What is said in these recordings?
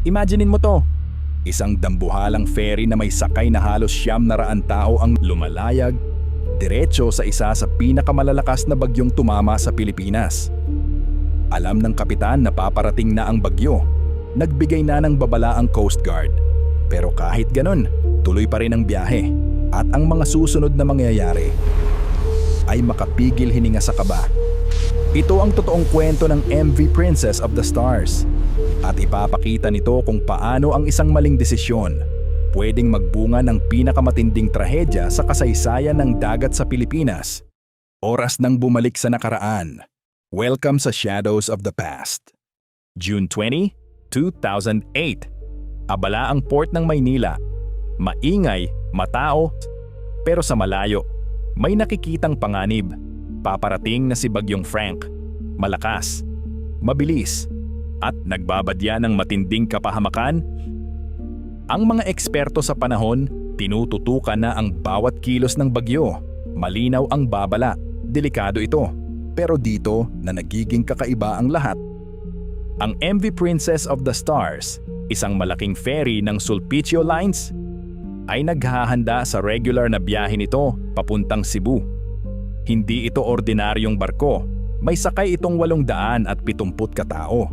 Imaginein mo to. Isang dambuhalang ferry na may sakay na halos 900 tao ang lumalayag diretso sa isa sa pinakamalalakas na bagyong tumama sa Pilipinas. Alam ng kapitan na paparating na ang bagyo. Nagbigay na ng babala ang Coast Guard. Pero kahit ganun, tuloy pa rin ang biyahe. At ang mga susunod na mangyayari ay makapigil hininga sa kaba. Ito ang totoong kwento ng MV Princess of the Stars. At ipapakita nito kung paano ang isang maling desisyon pwedeng magbunga ng pinakamatinding trahedya sa kasaysayan ng dagat sa Pilipinas. Oras nang bumalik sa nakaraan. Welcome sa Shadows of the Past. June 20, 2008. Abala ang port ng Maynila. Maingay, matao, pero sa malayo, may nakikitang panganib. Paparating na si Bagyong Frank. Malakas, mabilis, at nagbabadya ng matinding kapahamakan. Ang mga eksperto sa panahon, tinututukan na ang bawat kilos ng bagyo. Malinaw ang babala, delikado ito. Pero dito na nagiging kakaiba ang lahat. Ang MV Princess of the Stars, isang malaking ferry ng Sulpicio Lines, ay naghahanda sa regular na biyahe nito papuntang Cebu. Hindi ito ordinaryong barko. May sakay itong 870 katao.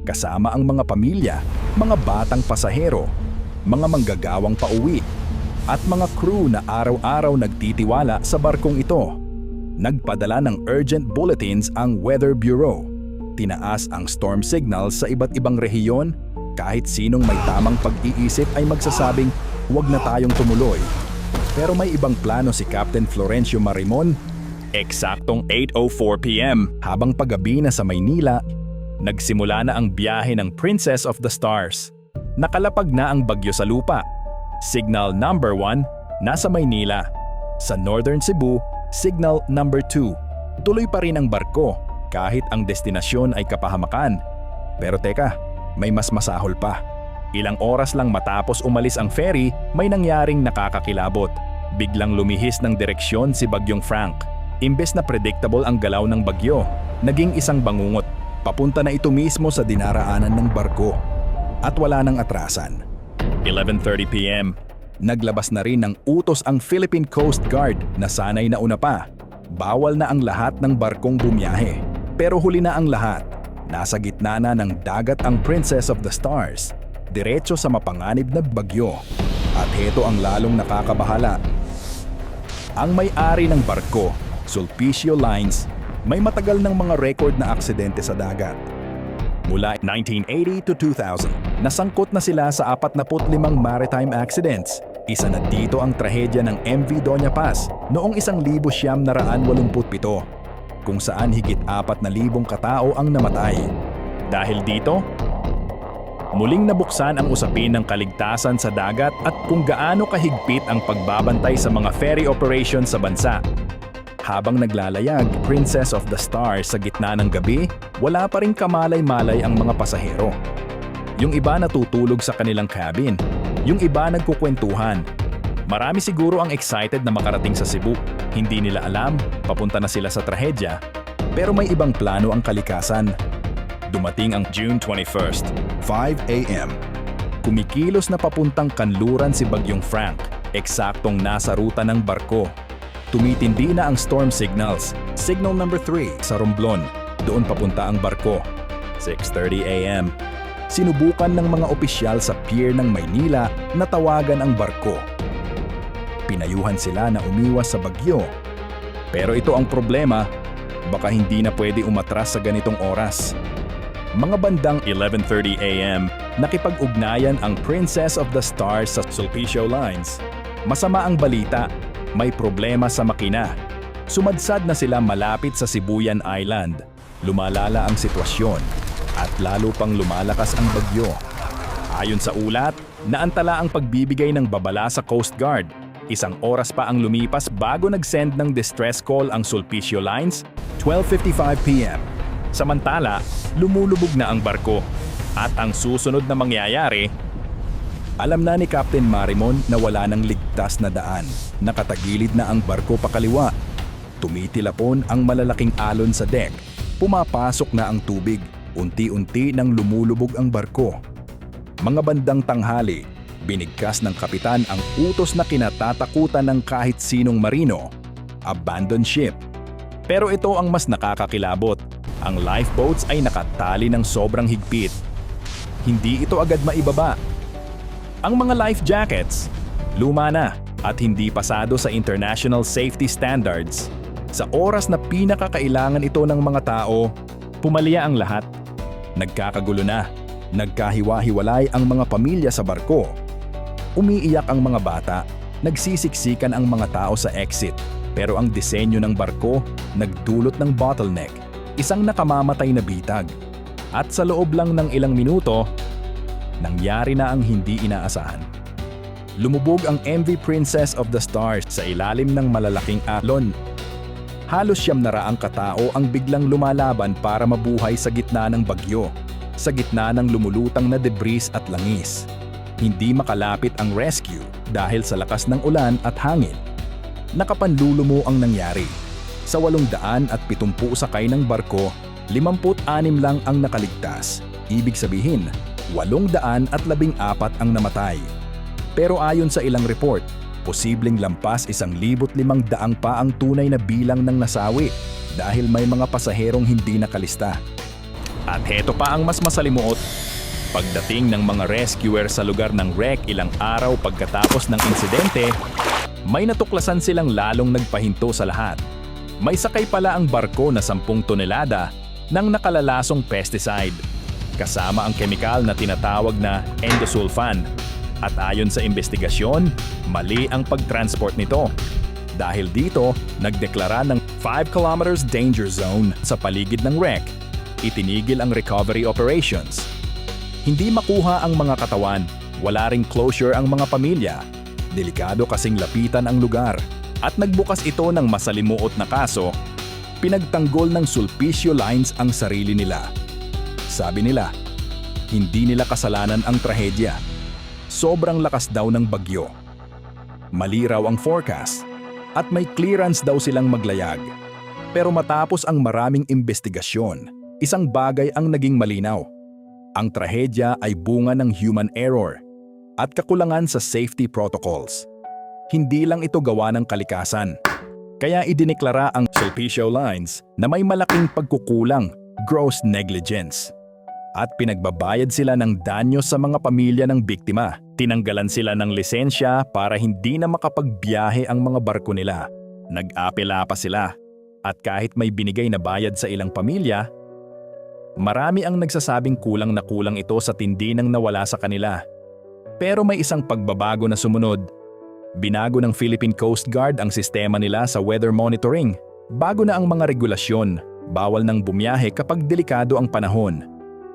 Kasama ang mga pamilya, mga batang pasahero, mga manggagawang pauwi, at mga crew na araw-araw nagtitiwala sa barkong ito. Nagpadala ng urgent bulletins ang Weather Bureau. Tinaas ang storm signals sa iba't ibang rehiyon. Kahit sinong may tamang pag-iisip ay magsasabing, huwag na tayong tumuloy. Pero may ibang plano si Captain Florencio Marimon. Eksaktong 8:04 p.m. habang paggabi na sa Maynila, nagsimula na ang biyahe ng Princess of the Stars. Nakalapag na ang bagyo sa lupa. Signal number 1, nasa Maynila. Sa Northern Cebu, signal number 2. Tuloy pa rin ang barko kahit ang destinasyon ay kapahamakan. Pero teka, may mas masahol pa. Ilang oras lang matapos umalis ang ferry, may nangyaring nakakakilabot. Biglang lumihis ng direksyon si Bagyong Frank. Imbes na predictable ang galaw ng bagyo, naging isang bangungot. Papunta na ito mismo sa dinaraanan ng barko. At wala nang atrasan. 11:30 p.m. Naglabas na rin ng utos ang Philippine Coast Guard na sanay na una pa. Bawal na ang lahat ng barkong bumiyahe. Pero huli na ang lahat. Nasa gitna na ng dagat ang Princess of the Stars. Diretso sa mapanganib na bagyo. At heto ang lalong nakakabahala. Ang may-ari ng barko, Sulpicio Lines, may matagal ng mga record na aksidente sa dagat. Mula 1980 to 2000, nasangkot na sila sa 45 maritime accidents. Isa na dito ang trahedya ng MV Doña Paz noong 1987, kung saan higit 4,000 katao ang namatay. Dahil dito, muling nabuksan ang usapin ng kaligtasan sa dagat at kung gaano kahigpit ang pagbabantay sa mga ferry operations sa bansa. Habang naglalayag, Princess of the Stars sa gitna ng gabi, wala pa rin kamalay-malay ang mga pasahero. Yung iba natutulog sa kanilang cabin, yung iba nagkukwentuhan. Marami siguro ang excited na makarating sa Cebu. Hindi nila alam, papunta na sila sa trahedya. Pero may ibang plano ang kalikasan. Dumating ang June 21st, 5 a.m. Kumikilos na papuntang kanluran si Bagyong Frank, eksaktong nasa ruta ng barko. Tumitindi na ang storm signals. Signal number 3 sa Romblon. Doon papunta ang barko. 6:30 a.m. Sinubukan ng mga opisyal sa pier ng Maynila na tawagan ang barko. Pinayuhan sila na umiwas sa bagyo. Pero ito ang problema, baka hindi na pwede umatras sa ganitong oras. Mga bandang 11:30 a.m., nakipag-ugnayan ang Princess of the Stars sa Sulpicio Lines. Masama ang balita. May problema sa makina. Sumadsad na sila malapit sa Sibuyan Island. Lumalala ang sitwasyon at lalo pang lumalakas ang bagyo. Ayon sa ulat, naantala ang pagbibigay ng babala sa Coast Guard. Isang oras pa ang lumipas bago nag-send ng distress call ang Sulpicio Lines, 12:55 p.m. Samantala, lumulubog na ang barko. At ang susunod na mangyayari, alam na ni Captain Marimon na wala nang ligtas na daan. Nakatagilid na ang barko pakaliwa. Tumitilapon ang malalaking alon sa deck. Pumapasok na ang tubig. Unti-unti nang lumulubog ang barko. Mga bandang tanghali, binigkas ng kapitan ang utos na kinatatakutan ng kahit sinong marino, abandon ship. Pero ito ang mas nakakakilabot. Ang lifeboats ay nakatali ng sobrang higpit. Hindi ito agad maibaba. Ang mga life jackets, luma na at hindi pasado sa international safety standards. Sa oras na pinakakailangan ito ng mga tao, pumalya ang lahat. Nagkakagulo na, nagkahiwa-hiwalay ang mga pamilya sa barko. Umiiyak ang mga bata, nagsisiksikan ang mga tao sa exit. Pero ang disenyo ng barko nagdulot ng bottleneck, isang nakamamatay na bitag. At sa loob lang ng ilang minuto, nangyari na ang hindi inaasahan. Lumubog ang MV Princess of the Stars sa ilalim ng malalaking alon. Halos 900 katao ang biglang lumalaban para mabuhay sa gitna ng bagyo, sa gitna ng lumulutang na debris at langis. Hindi makalapit ang rescue dahil sa lakas ng ulan at hangin. Nakapanlulumo ang nangyari. Sa 870 sakay ng barko, 56 lang ang nakaligtas. Ibig sabihin, 814 ang namatay. Pero ayon sa ilang report, posibleng lampas 1,500 pa ang tunay na bilang ng nasawi dahil may mga pasaherong hindi nakalista. At heto pa ang mas masalimuot. Pagdating ng mga rescuer sa lugar ng wreck ilang araw pagkatapos ng insidente, may natuklasan silang lalong nagpahinto sa lahat. May sakay pala ang barko na 10 tonelada ng nakalalasong pesticide, kasama ang kemikal na tinatawag na endosulfan. At ayon sa investigasyon, mali ang pagtransport nito. Dahil dito, nagdeklara ng 5 kilometers danger zone sa paligid ng wreck. Itinigil ang recovery operations. Hindi makuha ang mga katawan, wala ring closure ang mga pamilya. Delikado kasing lapitan ang lugar. At nagbukas ito ng masalimuot na kaso, pinagtanggol ng Sulpicio Lines ang sarili nila. Sabi nila, hindi nila kasalanan ang trahedya. Sobrang lakas daw ng bagyo. Mali raw ang forecast at may clearance daw silang maglayag. Pero matapos ang maraming investigasyon, isang bagay ang naging malinaw. Ang trahedya ay bunga ng human error at kakulangan sa safety protocols. Hindi lang ito gawa ng kalikasan. Kaya idineklara ang Sulpicio Lines na may malaking pagkukulang, gross negligence. At pinagbabayad sila ng danyo sa mga pamilya ng biktima. Tinanggalan sila ng lisensya para hindi na makapagbiyahe ang mga barko nila. Nag-apela pa sila. At kahit may binigay na bayad sa ilang pamilya, marami ang nagsasabing kulang na kulang ito sa tindi ng nawala sa kanila. Pero may isang pagbabago na sumunod. Binago ng Philippine Coast Guard ang sistema nila sa weather monitoring. Bago na ang mga regulasyon, bawal nang bumiyahe kapag delikado ang panahon.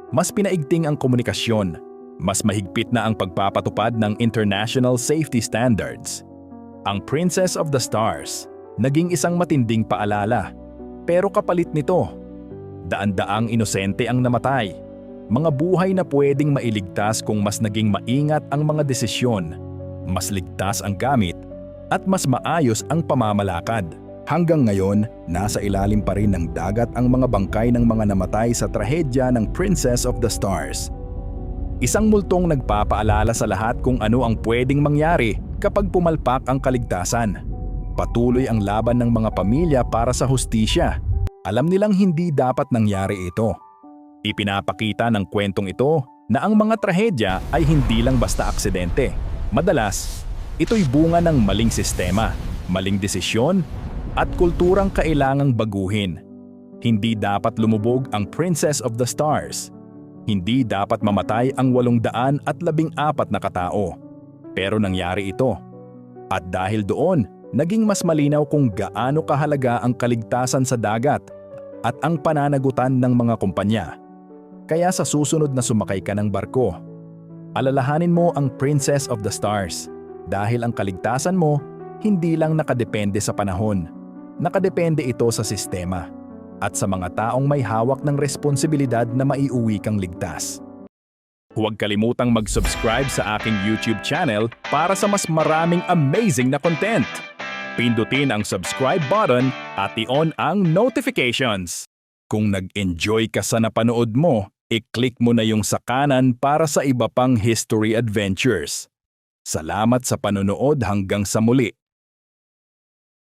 Mas pinaigting ang komunikasyon, mas mahigpit na ang pagpapatupad ng international safety standards. Ang Princess of the Stars, naging isang matinding paalala. Pero kapalit nito, daan-daang inosente ang namatay. Mga buhay na pwedeng mailigtas kung mas naging maingat ang mga desisyon, mas ligtas ang gamit, at mas maayos ang pamamalakad. Hanggang ngayon, nasa ilalim pa rin ng dagat ang mga bangkay ng mga namatay sa trahedya ng Princess of the Stars. Isang multong nagpapaalala sa lahat kung ano ang pwedeng mangyari kapag pumalpak ang kaligtasan. Patuloy ang laban ng mga pamilya para sa hustisya. Alam nilang hindi dapat nangyari ito. Ipinapakita ng kwentong ito na ang mga trahedya ay hindi lang basta aksidente. Madalas, ito'y bunga ng maling sistema, maling desisyon, at kulturang kailangang baguhin. Hindi dapat lumubog ang Princess of the Stars. Hindi dapat mamatay ang 814 na katao. Pero nangyari ito. At dahil doon, naging mas malinaw kung gaano kahalaga ang kaligtasan sa dagat at ang pananagutan ng mga kumpanya. Kaya sa susunod na sumakay ka ng barko, alalahanin mo ang Princess of the Stars dahil ang kaligtasan mo hindi lang nakadepende sa panahon. Nakadepende ito sa sistema at sa mga taong may hawak ng responsibilidad na maiuwi kang ligtas. Huwag kalimutang mag-subscribe sa aking YouTube channel para sa mas maraming amazing na content. Pindutin ang subscribe button at i-on ang notifications. Kung nag-enjoy ka sa napanood mo, I-click mo na yung sa kanan para sa iba pang history adventures. Salamat sa panonood hanggang sa muli.